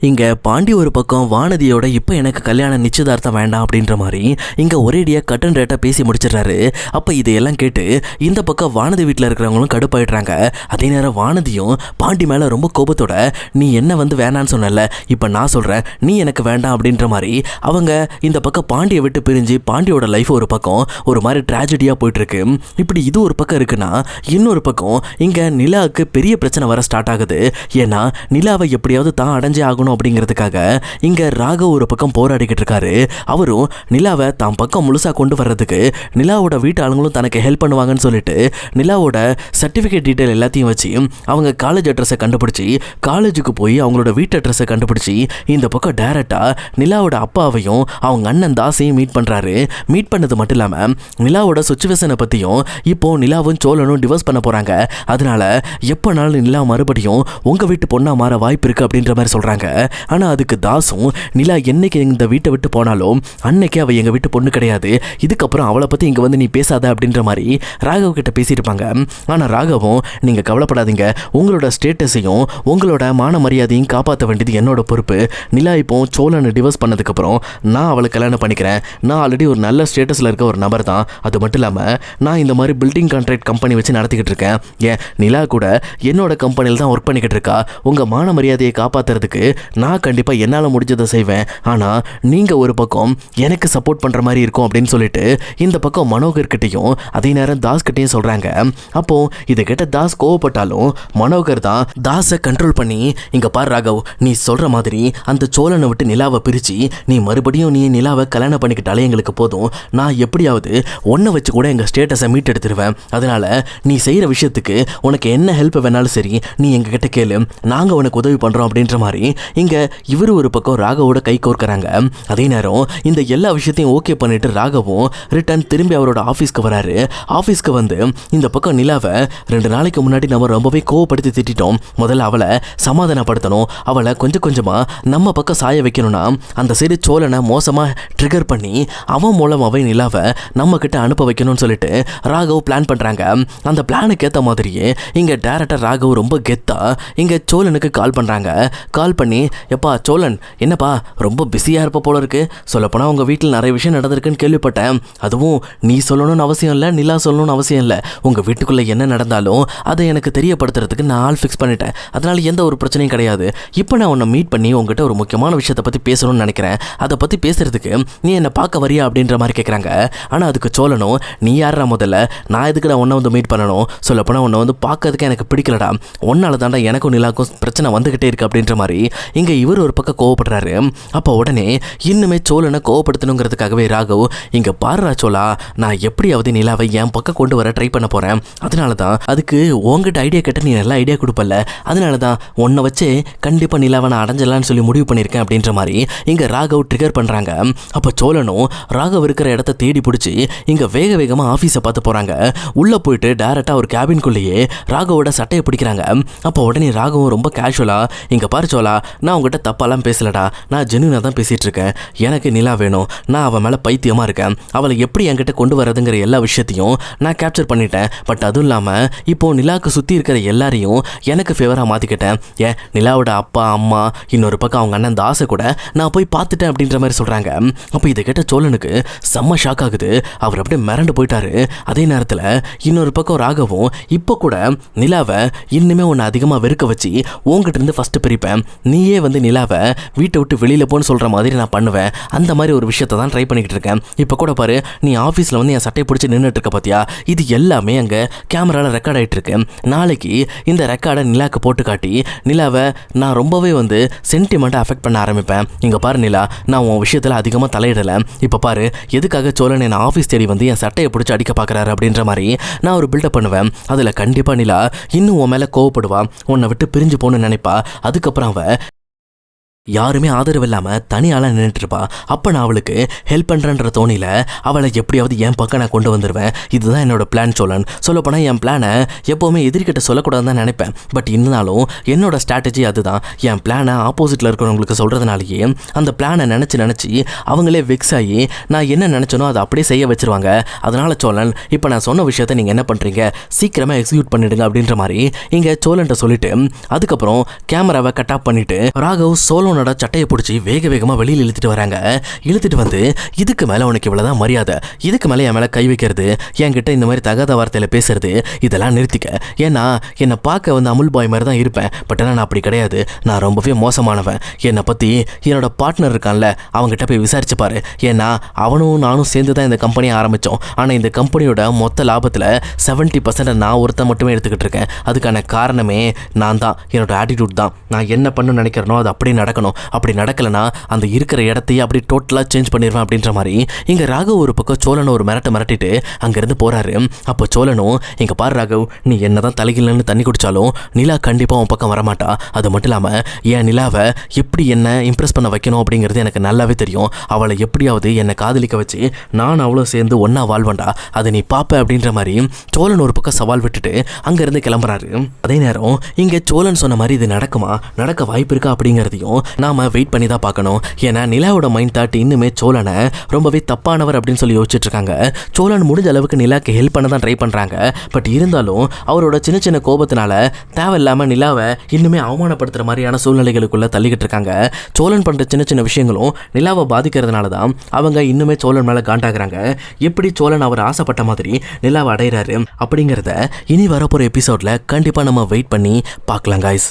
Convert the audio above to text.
இங்க பாண்டி ஒரு பக்கம் வானதியோட இப்போ எனக்கு கல்யாணம் நிச்சயதார்த்தம் வேண்டாம் அப்படின்ற மாதிரி இங்க ஒரேடியா கட் அண்ட் ரேட்டா பேசி முடிச்சிடறாரு. அப்ப இதையெல்லாம் கேட்டு இந்த பக்கம் வானதி வீட்டில் இருக்கிறவங்களும் கடுப்பாயிடுறாங்க. அதே நேரம் வானதியும் பாண்டி மேல ரொம்ப கோபத்தோட நீ என்ன வந்து வேணான்னு சொன்னல, இப்ப நான் சொல்றேன் நீ எனக்கு வேண்டாம் அப்படின்ற மாதிரி அவங்க இந்த பக்கம் பாண்டியை விட்டு பிரிஞ்சு பாண்டியோட லைஃப் ஒரு பக்கம் ஒரு மாதிரி ட்ராஜடியா போயிட்டு இருக்கு. இப்படி இது ஒரு பக்கம் இருக்குன்னா இன்னொரு பக்கம் இங்க நிலாவுக்கு பெரிய பிரச்சனை வர ஸ்டார்ட் ஆகுது. ஏன்னா நிலாவை எப்படியாவது தான் அடைஞ்சே ஆகணும் அப்படிங்கிறதுக்காக இங்க ராகவ் ஒரு பக்கம் போராடிக்கிட்டு இருக்காரு. அவரும் நிலாவை தான் பக்கம் முழுசா கொண்டு வர்றதுக்கு நிலாவோட வீட்டு ஆளுங்களும் தனக்கு ஹெல்ப் பண்ணுவாங்கன்னு சொல்லிட்டு நிலாவோட சர்டிஃபிகேட் டீட்டெயில் எல்லாத்தையும் வச்சு அவங்க காலேஜ் அட்ரஸை கண்டுபிடிச்சி காலேஜுக்கு போய் அவங்களோட வீட்டு அட்ரஸை கண்டுபிடிச்சி இந்த பக்கம் டைரக்டா நிலாவோட அப்பாவையும் அவங்க அண்ணன் தாசையும் மீட் பண்றாரு. மீட் பண்ணது மட்டும் இல்லாம நிலாவோட சுச்சுவேஷனை பத்தியும் இப்போ நிலாவும் சோழனும் டிவோர்ஸ் பண்ண போறாங்க. அதனால எப்பனாலும் நிலா மறுபடியும் உங்க வீட்டு பொண்ணா மாற வாய்ப்பு இருக்கு அப்படின்ற மாதிரி சொல்றாங்க. ஆனா அதுக்கு தாசும் நிலா என்னைக்கு இந்த வீட்டை விட்டு போனாலும் அன்னைக்கே அவ எங்க வீட்டு பொண்ணு கிடையாது, இதுக்கப்புறம் அவளை பத்தி இங்க வந்து நீ பேசாத அப்படின்ற மாதிரி ராகவ் கிட்ட பேசியிருப்பாங்க. ஆனா ராகவும் நீங்க கவலைப்படாதீங்க, உங்களோட ஸ்டேட்டஸையும் உங்களோட மான மரியாதையும் காப்பாற்ற வேண்டியது என்னோட பொறுப்பு. நிலா இப்போ சோழனை டிவோர்ஸ் பண்ணதுக்கு அப்புறம் நான் அவளை கல்யாணம் பண்ணிக்கிறேன். நான் ஆல்ரெடி ஒரு நல்ல ஸ்டேட்டஸ்ல இருக்க ஒரு நபர் தான். அது மட்டும் இல்லாம நான் இந்த மாதிரி பில்டிங் கான்ட்ராக்ட் கம்பெனி வச்சு நடத்திக்கிட்டு இருக்கேன். ஏன் நிலா கூட என்னோட கம்பெனியில் தான் ஒர்க் பண்ணிக்கிட்டு இருக்கா. உங்க மான மரியாதையை காப்பாத்துறதுக்கு நான் கண்டிப்பா என்னால முடிஞ்சதை செய்வேன். ஆனா நீங்க ஒரு பக்கம் எனக்கு சப்போர்ட் பண்ற மாதிரி இருக்கும் அப்படின்னு சொல்லிட்டு இந்த பக்கம் மனோகர் கிட்டையும் அதே நேரம் தாஸ் கிட்டையும் சொல்றாங்க. அப்போ இதை கேட்ட தாஸ் கோவப்பட்டாலும் மனோகர் தான் தாஸை கண்ட்ரோல் பண்ணி இங்க பாரு ராகவ், நீ சொல்ற மாதிரி அந்த சோழனை விட்டு நிலாவை பிரிச்சு நீ மறுபடியும் நீ நிலாவை கல்யாணம் பண்ணிக்கிட்டாலே எங்களுக்கு போதும். நான் எப்படியாவது ஒன்றை வச்சு கூட எங்க ஸ்டேட்டஸை மீட் எடுத்துருவேன். அதனால நீ செய்யற விஷயத்துக்கு உனக்கு என்ன ஹெல்ப் வேணாலும் சரி நீ எங்க கிட்ட கேளு, நாங்க உனக்கு உதவி பண்றோம் அப்படின்ற மாதிரி இங்க இவரு ஒரு பக்கம் ராகவோட கை கோர்க்கறாங்க. அதே நேரம் இந்த எல்லா விஷயத்தையும் ஓகே பண்ணிட்டு ராகவும் ரிட்டர்ன் திரும்பி அவரோட ஆஃபீஸ்க்கு வராரு. ஆஃபீஸ்க்கு வந்து இந்த பக்கம் நிலாவை 2 நாளைக்கு முன்னாடி நம்ம ரொம்பவே கோவப்படுத்தி திட்டோம். முதல்ல அவளை சமாதானப்படுத்தணும், அவளை கொஞ்சம் கொஞ்சமா நம்ம பக்கம் சாய வைக்கணும்னா அந்த சைடு சோழனை மோசமா ட்ரிகர் பண்ணி அவன் மூலமாவே நிலாவை நம்ம கிட்ட அனுப்ப வைக்கணும்னு சொல்லிட்டு ராகவ் பிளான் பண்றாங்க. அந்த பிளானுக்கு ஏற்ற மாதிரியே இங்க டைரக்டர் ராகவ் ரொம்ப கெத்தா இங்க சோழனுக்கு கால் பண்றாங்க. கால் பண்ணி எப்பா சோழன் என்னப்பா ரொம்ப பிஸியாக இருப்ப போல இருக்கு, சொல்லப்போனால் உங்கள் வீட்டில் நிறைய விஷயம் நடந்திருக்குன்னு கேள்விப்பட்டேன். அதுவும் நீ சொல்லணும்னு அவசியம் இல்லை, நிலா சொல்லணும்னு அவசியம் இல்லை, உங்கள் வீட்டுக்குள்ளே என்ன நடந்தாலும் அதை எனக்கு தெரியப்படுத்துறதுக்கு நான் ஆள் ஃபிக்ஸ் பண்ணிட்டேன். அதனால எந்த ஒரு பிரச்சனையும் கிடையாது. இப்போ நான் உன்னை மீட் பண்ணி உங்ககிட்ட ஒரு முக்கியமான விஷயத்தை பற்றி பேசணும்னு நினைக்கிறேன். அதை பற்றி பேசுறதுக்கு நீ என்னை பார்க்க வரியா அப்படின்ற மாதிரி கேட்குறாங்க. ஆனால் அதுக்கு சோழனும் நீ யாரா முதல்ல, நான் எதுக்கு நான் உன்னை வந்து மீட் பண்ணணும், சொல்லப்போனால் உன்னை வந்து பார்க்கறதுக்கு எனக்கு பிடிக்கலடா, ஒன்னால தாண்டா எனக்கும் நிலாக்கும் பிரச்சனை வந்துகிட்டே இருக்கு அப்படின்ற மாதிரி இங்க இவர் ஒரு பக்கம் கோவப்படுறாரு. அப்போ உடனே இன்னுமே சோழனை கோவப்படுத்தணுங்கிறதுக்காகவே ராகவ் இங்க பாருடா சோழா, நான் எப்படியாவது நிலாவை என் பக்கம் கொண்டு வர ட்ரை பண்ண போறேன். அதனால தான் அதுக்கு உங்ககிட்ட ஐடியா கேட்ட நீ நல்லா ஐடியா கொடுப்பல, அதனால தான் உன்னை வச்சு கண்டிப்பா நிலாவை நான் அடைஞ்சலான்னு சொல்லி முடிவு பண்ணியிருக்கேன் அப்படின்ற மாதிரி இங்க ராகவ் ட்ரிகர் பண்றாங்க. அப்போ சோழனும் ராகவ் இருக்கிற இடத்த தேடி பிடிச்சி இங்க வேக வேகமா ஆஃபீஸை பார்த்து போறாங்க. உள்ள போயிட்டு டைரக்டா ஒரு கேபின்குள்ளேயே ராகவோட சட்டையை பிடிக்கிறாங்க. அப்போ உடனே ராகவும் ரொம்ப கேஷுவலா இங்க பாரு சோழா, நான் உங்ககிட்ட தப்பாலாம் பேசலடா, நான் ஜென்யூனாக தான் பேசிகிட்டு இருக்கேன். எனக்கு நிலா வேணும், நான் அவன் மேலே பைத்தியமாக இருக்கேன், அவளை எப்படி என்கிட்ட கொண்டு வரதுங்கிற எல்லா விஷயத்தையும் நான் கேப்சர் பண்ணிட்டேன். பட் அதுவும் இல்லாமல் இப்போது நிலாவுக்கு சுற்றி இருக்கிற எல்லாரையும் எனக்கு ஃபேவராக மாற்றிக்கிட்டேன். ஏன் நிலாவோட அப்பா அம்மா இன்னொரு பக்கம் அவங்க அண்ணன் தாசை கூட நான் போய் பார்த்துட்டேன் அப்படின்ற மாதிரி சொல்கிறாங்க. அப்போ இதை கேட்ட சோழனுக்கு செம்ம ஷாக் ஆகுது. அவர் அப்படியே மிரண்டு போயிட்டாரு. அதே நேரத்தில் இன்னொரு பக்கம் ராகவும் இப்போ கூட நிலாவை இன்னுமே ஒன்று அதிகமாக வெறுக்க வச்சு உங்ககிட்ட இருந்து ஃபஸ்ட்டு பிரிப்பேன், நீயே வந்து நிலாவை வீட்டை விட்டு வெளியில் போன்னு சொல்கிற மாதிரி நான் பண்ணுவேன், அந்த மாதிரி ஒரு விஷயத்தை தான் ட்ரை பண்ணிக்கிட்டு இருக்கேன். இப்போ கூட பாரு நீ ஆஃபீஸில் வந்து என் சட்டையை பிடிச்சி நின்றுட்டு இருக்க பார்த்தியா, இது எல்லாமே அங்கே கேமராவில் ரெக்கார்ட் ஆகிட்டு இருக்கு. நாளைக்கு இந்த ரெக்கார்டை நிலாவுக்கு போட்டு காட்டி நிலாவை நான் ரொம்பவே வந்து சென்டிமெண்ட்டாக அஃபெக்ட் பண்ண ஆரம்பிப்பேன். இங்கே பாரு நிலா, நான் உன் விஷயத்தில் அதிகமாக தலையிடலை, இப்போ பாரு எதுக்காக சோழன் என் ஆஃபீஸ் தேடி வந்து என் சட்டையை பிடிச்சி அடிக்க பார்க்குறாரு அப்படின்ற மாதிரி நான் ஒரு பில்டப் பண்ணுவேன். அதில் கண்டிப்பாக நிலா இன்னும் உன் மேலே கோவப்படுவா, உன்னை விட்டு பிரிஞ்சு போகணும்னு நினைப்பா. அதுக்கப்புறம் அவ யாருமே ஆதரவு இல்லாமல் தனியாலாம் நின்றுட்டு இருப்பா. அப்போ நான் அவளுக்கு ஹெல்ப் பண்ணுறன்ற தோணியில் அவளை எப்படியாவது என் பக்கம் நான் கொண்டு வந்துடுவேன். இதுதான் என்னோட பிளான் சோழன். சொல்லப்போனால் என் பிளானை எப்போவுமே எதிர்கிட்ட சொல்லக்கூடாதுன்னு தான் நினைப்பேன். பட் இருந்தாலும் என்னோட ஸ்ட்ராட்டஜி அதுதான். என் பிளானை ஆப்போசிட்டில் இருக்கிறவங்களுக்கு சொல்கிறதுனாலேயே அந்த பிளானை நினச்சி அவங்களே வெக்ஸ் ஆகி நான் என்ன நினச்சனோ அதை அப்படியே செய்ய வச்சுருவாங்க. அதனால் சோழன் இப்போ நான் சொன்ன விஷயத்த நீங்கள் என்ன பண்ணுறீங்க, சீக்கிரமாக எக்ஸிக்யூட் பண்ணிடுங்க அப்படின்ற மாதிரி இங்கே சோழன்ட்ட சொல்லிட்டு அதுக்கப்புறம் கேமராவை கட் ஆஃப் பண்ணிவிட்டு ராகவ் சோழனோட சோழனோட சட்டையை பிடிச்சி வேக வேகமாக வெளியில் இழுத்துட்டு வராங்க. இழுத்துட்டு வந்து இதுக்கு மேலே உனக்கு இவ்வளோதான் மரியாதை, இதுக்கு மேலே என் மேலே கை வைக்கிறது, என்கிட்ட இந்த மாதிரி தகாத வார்த்தையில் பேசுறது, இதெல்லாம் நிறுத்திக்க. ஏன்னா என்னை பார்க்க வந்து அமுல் பாய் மாதிரி தான் இருப்பேன், பட் ஆனால் நான் அப்படி கிடையாது. நான் ரொம்பவே மோசமானவன். என்னை பற்றி என்னோட பார்ட்னர் இருக்கான்ல, அவங்ககிட்ட போய் விசாரிச்சு பாரு. ஏன்னா அவனும் நானும் சேர்ந்து தான் இந்த கம்பெனியை ஆரம்பித்தோம். ஆனால் இந்த கம்பெனியோட மொத்த லாபத்தில் 70% நான் ஒருத்தன் மட்டுமே எடுத்துக்கிட்டு இருக்கேன். அதுக்கான காரணமே நான் தான், என்னோட ஆட்டிடியூட் தான். நான் என்ன பண்ண நினைக்கிறேனோ அது அப்படியே நடக்கணும். அப்படி நடக்கலைன்னா அந்த இருக்கிற இடத்தையே அப்படி டோட்டலாக சேஞ்ச் பண்ணிடுவேன் அப்படின்ற மாதிரி இங்கே ராகவ் ஒரு பக்கம் சோழனை ஒரு மிரட்டிட்டு அங்கேருந்து போகிறாரு. அப்போ சோழனும், இங்கே பாரு ராகவ், நீ என்ன தான் தலைகீழன்னு தண்ணி குடித்தாலும் நிலா கண்டிப்பாக உன் பக்கம் வரமாட்டா. அது மட்டும் இல்லாமல் என் நிலாவை எப்படி என்ன இம்ப்ரெஸ் பண்ண வைக்கணும் அப்படிங்கிறது எனக்கு நல்லாவே தெரியும். அவளை எப்படியாவது என்னை காதலிக்க வச்சு நான் அவ்வளோ சேர்ந்து ஒன்றா வாழ்வேண்டா, அதை நீ பார்ப்ப அப்படின்ற மாதிரி சோழன் ஒரு பக்கம் சவால் விட்டுட்டு அங்கேருந்து கிளம்புறாரு. அதே நேரம் இங்கே சோழன் சொன்ன மாதிரி இது நடக்குமா, நடக்க வாய்ப்பு இருக்கா அப்படிங்கிறதையும் நாம் வெயிட் பண்ணி தான் பார்க்கணும். ஏன்னா நிலாவோட மைண்ட் தாட் இன்னுமே சோழனை ரொம்பவே தப்பானவர் அப்படின்னு சொல்லி யோசிச்சுட்டு இருக்காங்க. சோழன் முடிஞ்ச அளவுக்கு நிலாக்கு ஹெல்ப் பண்ண தான் ட்ரை பண்ணுறாங்க. பட் இருந்தாலும் அவரோட சின்ன சின்ன கோபத்தினால தேவையில்லாமல் நிலாவை இன்னுமே அவமானப்படுத்துகிற மாதிரியான சூழ்நிலைகளுக்குள்ளே தள்ளிக்கிட்டு இருக்காங்க. சோழன் பண்ணுற சின்ன சின்ன விஷயங்களும் நிலாவை பாதிக்கிறதுனால தான் அவங்க இன்னுமே சோழன் மேலே காண்டாகிறாங்க. எப்படி சோழன் அவர் ஆசைப்பட்ட மாதிரி நிலாவை அடைகிறாரு அப்படிங்கிறத இனி வரப்போகிற எபிசோடில் கண்டிப்பாக நம்ம வெயிட் பண்ணி பார்க்கலாம் guys.